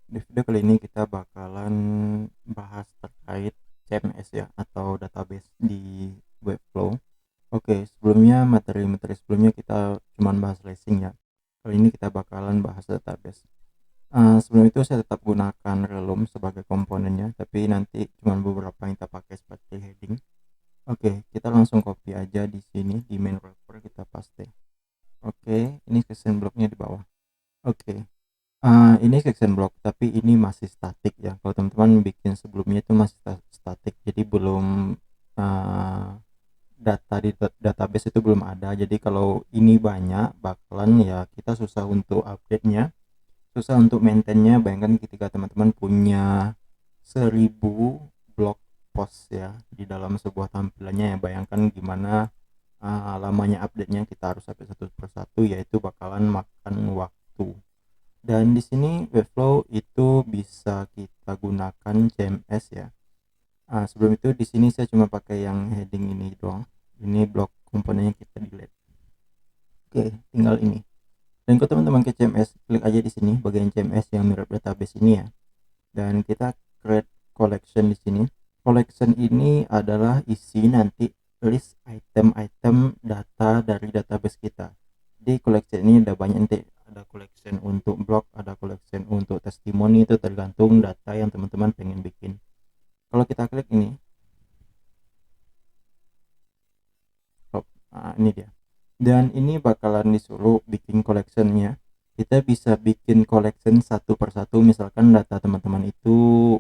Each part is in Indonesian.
Di video kali ini kita bakalan bahas terkait CMS ya, atau database di Webflow. Oke, sebelumnya materi-materi sebelumnya kita cuman bahas racing ya. Kali ini kita bakalan bahas database. Sebelum itu saya tetap gunakan Relum sebagai komponennya, tapi nanti cuman beberapa yang kita pakai seperti heading. Oke, kita langsung copy aja di sini di main wrapper kita paste. Oke, ini section blocknya di bawah. Oke. Ini section block, tapi ini masih statik ya. Kalau teman-teman bikin sebelumnya itu masih statik, jadi belum uh, data di database itu belum ada. Jadi kalau ini banyak, bakalan ya kita susah untuk update-nya, susah untuk maintain-nya. Bayangkan ketika teman-teman punya 1000 blog post ya di dalam sebuah tampilannya ya. Bayangkan gimana lamanya update-nya, kita harus update satu persatu, yaitu bakalan makan waktu. Dan di sini Webflow itu bisa kita gunakan CMS ya. Sebelum itu di sini saya cuma pakai yang heading ini doang. Ini blok komponennya kita delete. Oke, tinggal ini. Dan kalau teman-teman ke CMS, klik aja di sini bagian CMS yang mirip database ini ya. Dan kita create collection di sini. Collection ini adalah isi nanti list item-item data dari database kita. Di collection ini ada banyak, nanti ada collection untuk blog, ada collection untuk testimoni, itu tergantung data yang teman-teman pengen bikin. Kalau kita klik ini, ini dia. Dan ini bakalan disuruh bikin collectionnya. Kita bisa bikin collection satu persatu, misalkan data teman-teman itu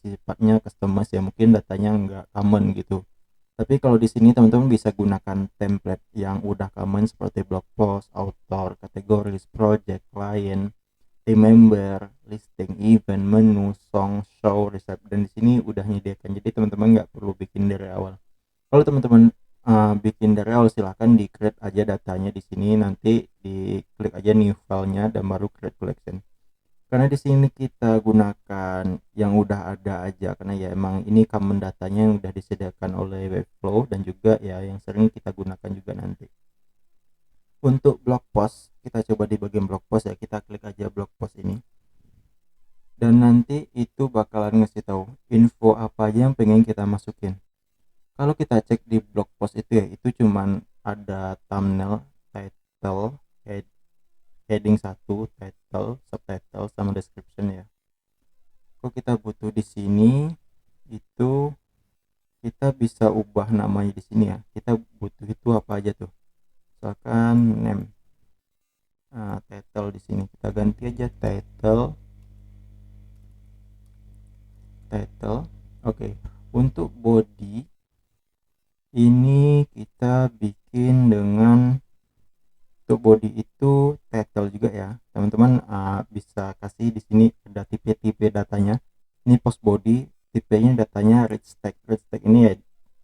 sifatnya customize ya, mungkin datanya nggak common gitu. Tapi kalau di sini teman-teman bisa gunakan template yang udah common seperti blog post, author, kategoris, project, client, team member, listing, event, menu, song, show, receipt, dan di sini udah menyediakan. Jadi teman-teman nggak perlu bikin dari awal. Kalau teman-teman bikin dari awal, silahkan di create aja datanya di sini, nanti diklik aja new filenya dan baru create collection. Karena di sini kita gunakan yang udah ada aja, karena ya emang ini common datanya yang udah disediakan oleh Webflow, dan juga ya yang sering kita gunakan juga nanti. Untuk blog post, kita coba di bagian blog post ya, kita klik aja blog post ini. Dan nanti itu bakalan ngasih tahu info apa aja yang pengen kita masukin. Kalau kita cek di blog post itu ya, itu cuman ada thumbnail, title, heading 1, title, subtitle, sama description ya. Kalau kita butuh di sini, itu kita bisa ubah namanya di sini ya. Kita butuh itu apa aja tuh. Misalkan name, title di sini kita ganti aja title. Oke. Untuk body ini kita bikin dengan, untuk body itu title juga ya. Teman-teman bisa kasih di sini ada tipe-tipe datanya. Ini post body, tipenya datanya rich text. Rich text ini ya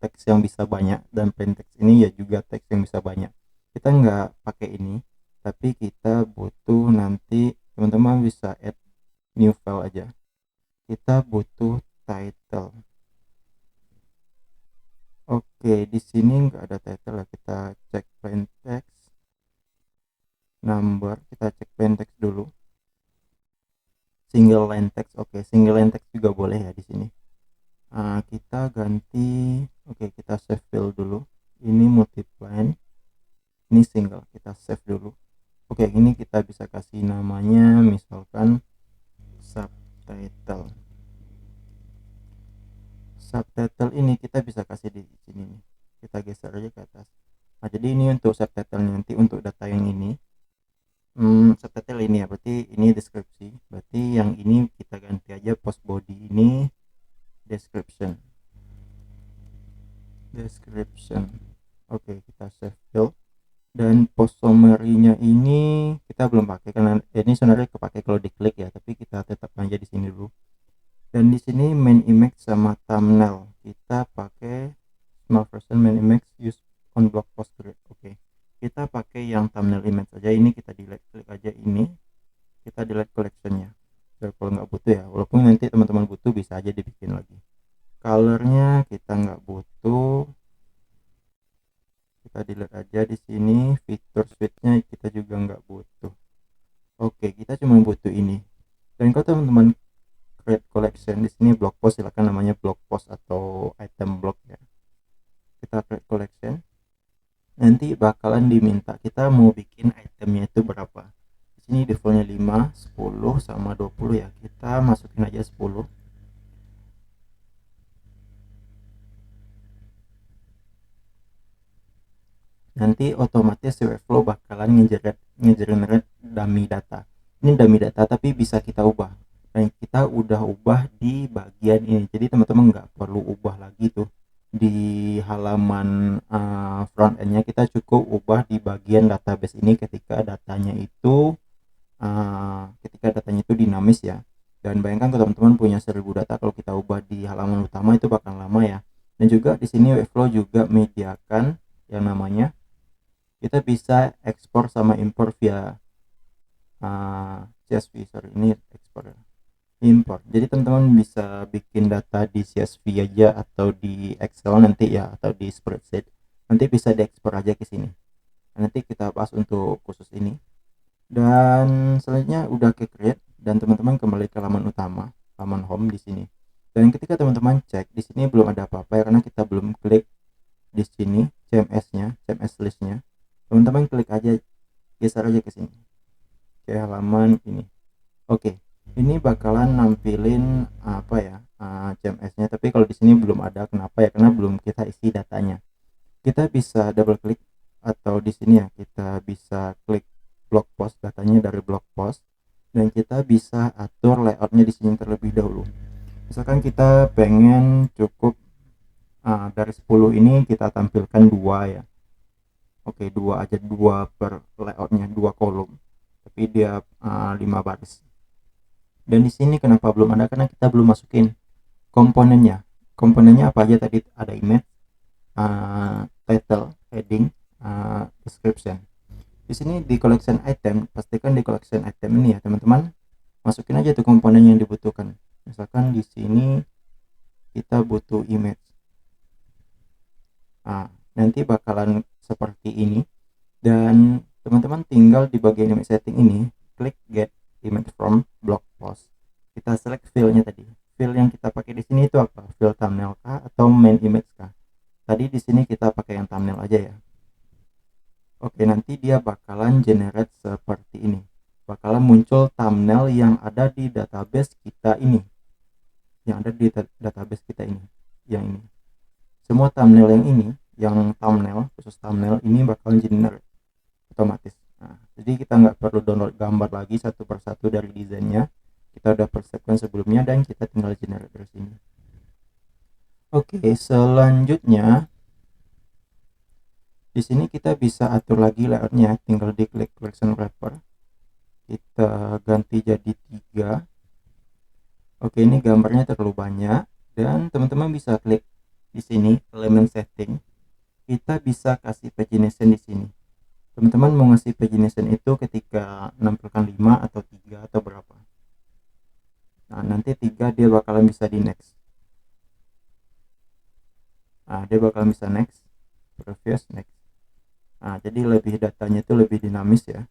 teks yang bisa banyak, dan plain text ini ya juga teks yang bisa banyak. Kita nggak pakai ini, tapi kita butuh nanti, teman-teman bisa add new file aja. Kita butuh title. Oke, di sini nggak ada title ya. Kita cek plain text, number, kita cek plain text dulu. Single line text, oke, single line text juga boleh ya di sini. Kita ganti, oke, kita save file dulu. Ini multiply, ini single, kita save dulu. Oke, ini kita bisa kasih namanya misalkan subtitle. Subtitle ini kita bisa kasih di sini nih. Kita geser aja ke atas. Nah, jadi ini untuk subtitle, nanti untuk data yang ini subtitle ini ya, berarti ini deskripsi. Berarti yang ini kita ganti aja post body ini description. Oke, kita save file. Dan post summary-nya ini kita belum pakai, karena ini sebenarnya kepake kalau diklik ya, tapi kita tetap aja di sini dulu. Dan di sini main image sama thumbnail kita pakai small version main image use on blog post grid. Oke, kita pakai yang thumbnail image aja. Ini kita delete, klik aja ini, kita delete collectionnya biar kalau nggak butuh ya. Walaupun nanti teman-teman butuh bisa aja dibikin lagi. Colornya kita nggak butuh, kita delete aja di sini. Fitur switchnya kita juga nggak butuh. Oke, kita cuma butuh ini. Dan kalau teman-teman create collection di sini blog post, silakan namanya blog post atau item blog ya. Kita create collection, nanti bakalan diminta kita mau bikin itemnya itu berapa. Di sini defaultnya 5, 10 sama 20 ya. Kita masukin aja 10. Nanti otomatis si Webflow bakalan ngegenerate dummy data. Ini dummy data tapi bisa kita ubah, dan kita udah ubah di bagian ini, jadi teman-teman nggak perlu ubah lagi tuh di halaman front endnya. Kita cukup ubah di bagian database ini ketika datanya itu dinamis ya. Dan bayangkan kalau teman-teman punya 1000 data, kalau kita ubah di halaman utama itu bakal lama ya. Dan juga di sini Webflow juga menyediakan yang namanya kita bisa ekspor sama impor via CSV. Sorry, ini ekspor ya, impor. Jadi teman-teman bisa bikin data di CSV aja atau di Excel nanti ya, atau di spreadsheet, nanti bisa diekspor aja ke sini. Nanti kita bahas untuk khusus ini. Dan selanjutnya udah ke create, dan teman-teman kembali ke halaman utama, halaman home di sini. Dan ketika teman-teman cek di sini belum ada apa-apa ya, karena kita belum klik di sini CMS-nya, CMS list-nya. Teman-teman klik aja, geser aja ke sini, ke halaman ini. Oke, ini bakalan nampilin apa ya, CMS-nya, tapi kalau di sini belum ada. Kenapa ya? Karena belum kita isi datanya. Kita bisa double klik, atau di sini ya kita bisa klik blog post, datanya dari blog post, dan kita bisa atur layoutnya di sini terlebih dahulu. Misalkan kita pengen cukup dari 10 ini kita tampilkan 2 ya. Oke, 2 aja, 2 per layoutnya, 2 kolom, tapi dia 5 baris. Dan di sini kenapa belum ada? Karena kita belum masukin komponennya. Komponennya apa aja tadi? Ada image, title, heading, description. Di sini di collection item, pastikan di collection item ini ya teman-teman, masukin aja tuh komponen yang dibutuhkan. Misalkan di sini kita butuh image. Nanti bakalan seperti ini, dan teman-teman tinggal di bagian image setting ini klik get image from blog post. Kita select filenya tadi. Fil yang kita pakai di sini itu apa? Fil thumbnail kah atau main image kah? Tadi di sini kita pakai yang thumbnail aja ya. Oke, nanti dia bakalan generate seperti ini. Bakalan muncul thumbnail yang ada di database kita ini. Yang ada di database kita ini. Yang ini. Semua thumbnail yang ini, yang thumbnail, khusus thumbnail ini bakalan generate otomatis. Nah, jadi kita nggak perlu download gambar lagi satu persatu dari desainnya. Kita udah persiapkan sebelumnya dan kita tinggal generate dari sini. Oke, selanjutnya di sini kita bisa atur lagi layoutnya, tinggal diklik collection wrapper, kita ganti jadi 3. Oke, ini gambarnya terlalu banyak, dan teman-teman bisa klik di sini element setting. Kita bisa kasih pagination di sini. Teman-teman mau ngasih pagination itu ketika menampilkan 5 atau 3 atau berapa. Nah, nanti 3 dia bakalan bisa di next. Dia bakalan bisa next, previous, next. Jadi lebih datanya itu lebih dinamis ya.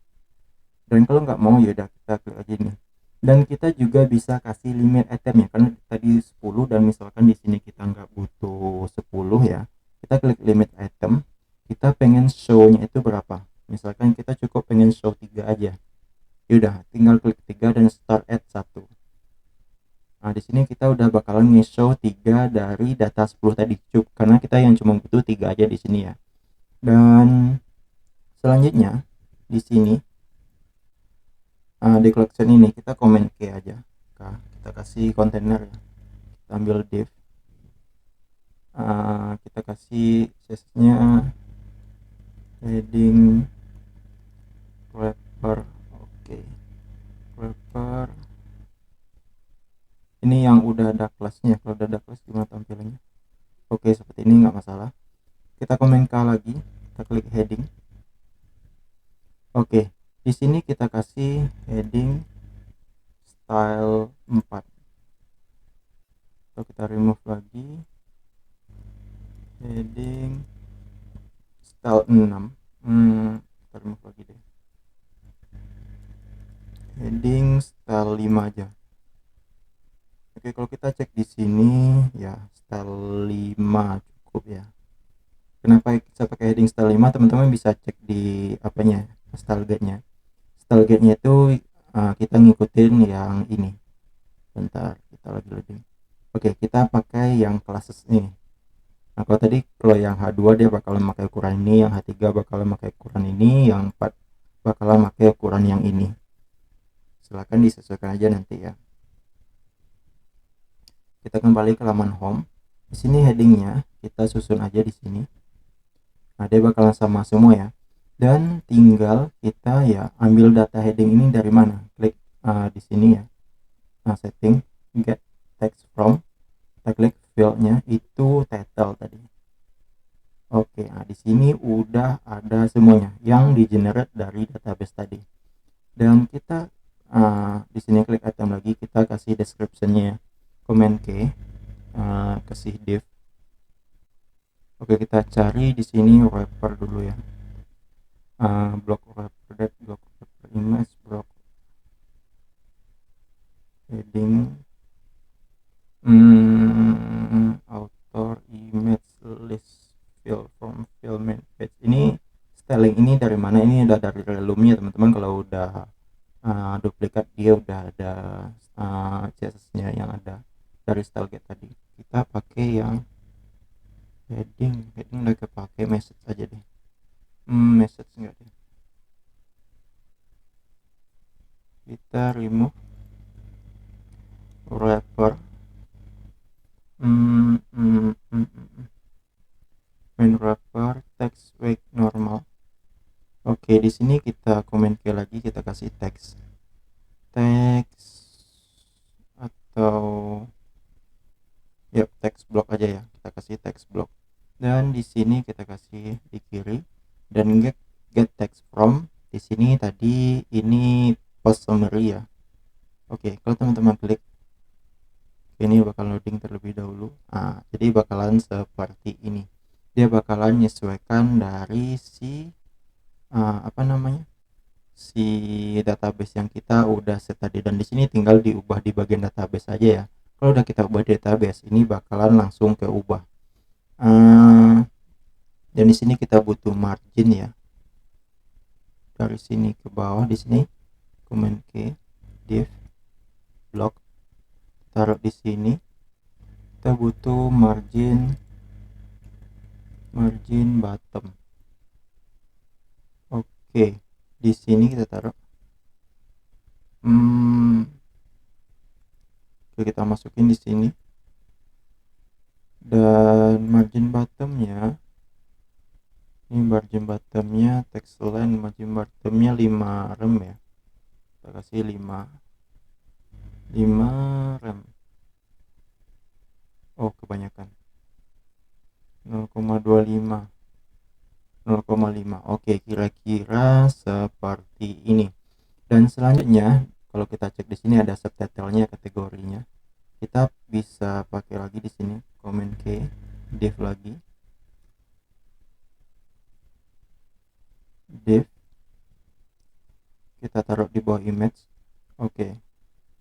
Dan kalau nggak mau ya udah kita klik aja nih. Dan kita juga bisa kasih limit item ya, karena tadi 10 dan misalkan di sini kita nggak butuh 10 ya. Kita klik limit item. Kita pengen show-nya itu berapa? Misalkan kita cukup pengen show 3 aja. Yaudah, tinggal klik 3 dan start at 1. Di sini kita udah bakalan nge-show 3 dari data 10 tadi, cukup karena kita yang cuma butuh 3 aja di sini ya. Dan selanjutnya di sini di collection ini kita komen key aja. Kita kasih kontainer ya. Kita ambil div. Kita kasih size-nya heading wrapper. Oke. Wrapper. Ini yang udah ada kelasnya. Kalau udah ada kelas gimana tampilannya? Oke, seperti ini nggak masalah. Kita komen K lagi. Kita klik heading. Oke, di sini kita kasih heading style 4. Atau kita remove lagi heading style 6. Kita remove lagi deh. Heading style 5 aja. Oke, kalau kita cek di sini ya style 5 cukup ya. Kenapa kita pakai heading style 5? Teman-teman bisa cek di apanya, style guide-nya. Style guide-nya itu kita ngikutin yang ini. Bentar, kita lagi loading. Oke, kita pakai yang classes ini. Nah, kalau yang H2 dia bakalan pakai ukuran ini, yang H3 bakalan pakai ukuran ini, yang 4 bakalan pakai ukuran yang ini. Silahkan disesuaikan aja nanti ya. Kita kembali ke halaman home. Di sini headingnya kita susun aja di sini. Nah, dia bakalan sama semua ya. Dan tinggal kita ya ambil data heading ini dari mana. Klik di sini ya. Nah, setting, get text from. Kita klik fieldnya itu title tadi. Oke, nah di sini udah ada semuanya yang di generate dari database tadi. Dan kita di sini klik item lagi, kita kasih descriptionnya, command K, kasih div. Oke, kita cari di sini wrapper dulu ya. Block wrapper that, block wrapper image, block heading, author, image, list, fill from, fill main page. Ini styling ini dari mana? Ini udah dari relumnya teman-teman. Kalau udah duplikat dia udah ada CSS-nya yang ada dari style get tadi. Kita pakai yang heading udah kepake, message aja deh. Message enggak deh, kita remove wrapper, main wrapper, text weight normal. Oke, di sini kita komen ke lagi, kita kasih text atau ya text block aja ya, kita kasih text block. Dan di sini kita kasih di kiri dan get text from. Di sini tadi ini post summary ya. Oke, kalau teman-teman klik ini bakal loading terlebih dahulu. Jadi bakalan seperti ini. Dia bakalan menyesuaikan dari si si database yang kita udah set tadi, dan di sini tinggal diubah di bagian database aja ya. Kalau udah kita ubah di database, ini bakalan langsung ke ubah. Dan di sini kita butuh margin ya. Dari sini ke bawah, di sini command K, div, block, taruh di sini. Kita butuh margin bottom. Oke, di sini kita taruh. Oke, kita masukin di sini. Dan margin bottomnya, ini margin bottomnya text line, margin bottomnya 5 rem ya. Kita kasih 5 rem. Oh, kebanyakan 0,25, 0,5. Oke, kira-kira seperti ini. Dan selanjutnya kalau kita cek di sini ada subtitle-nya, kategorinya. Kita bisa pakai lagi di sini command K, div lagi, div, kita taruh di bawah image. Oke,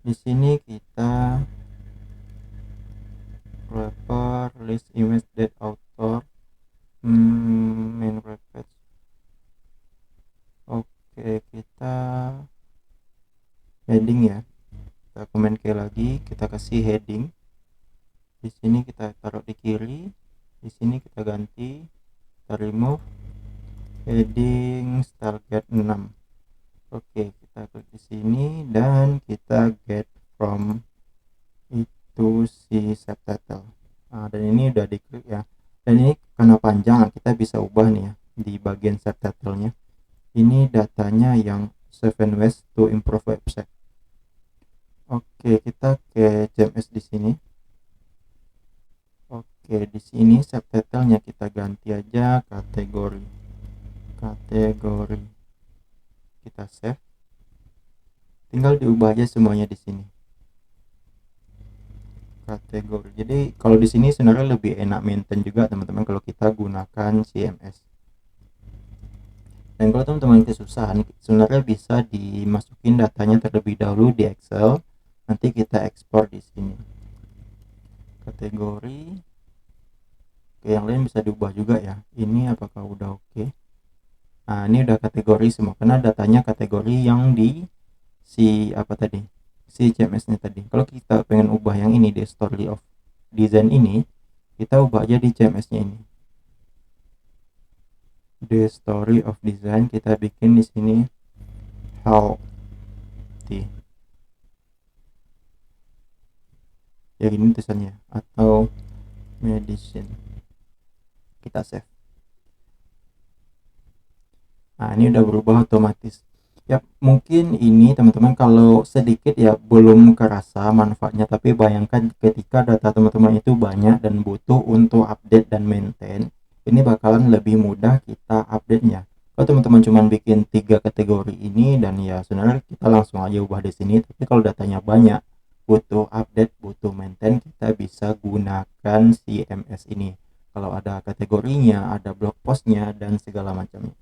di sini kita wrapper, list image, date, author, main web page. Oke, kita heading ya, kita command K lagi, kita kasih heading. Di sini kita taruh di kiri, di sini kita ganti, kita remove heading style get 6. Oke, kita klik di sini dan kita get from itu si subtitle. Dan ini udah diklik ya. Dan ini karena panjang, kita bisa ubah nih ya di bagian subtitlenya. Ini datanya yang 7 ways to improve website. Oke, kita ke CMS di sini. Oke, di sini subtitlenya kita ganti aja kategori. Kita save. Tinggal diubah aja semuanya di sini. Kategori. Jadi kalau di sini sebenarnya lebih enak maintain juga teman-teman kalau kita gunakan CMS. Dan kalau teman-teman kesusahan, sebenarnya bisa dimasukin datanya terlebih dahulu di Excel, nanti kita ekspor di sini. kategori. Oke, yang lain bisa diubah juga ya. Ini apakah udah oke? Nah, ini udah kategori semua karena datanya kategori yang di si apa tadi, si CMS nya tadi. Kalau kita pengen ubah yang ini di story of design ini, kita ubah aja di CMS nya ini, the story of design. Kita bikin di sini healthy ya, gini tulisannya, atau medicine. Kita save. Nah, ini udah berubah otomatis ya. Mungkin ini teman-teman kalau sedikit ya belum kerasa manfaatnya, tapi bayangkan ketika data teman-teman itu banyak dan butuh untuk update dan maintain, ini bakalan lebih mudah kita update nya. Kalau teman-teman cuma bikin 3 kategori ini dan ya sebenarnya kita langsung aja ubah di sini, tapi kalau datanya banyak, butuh update, butuh maintain, kita bisa gunakan CMS ini. Kalau ada kategorinya, ada blog postnya dan segala macamnya.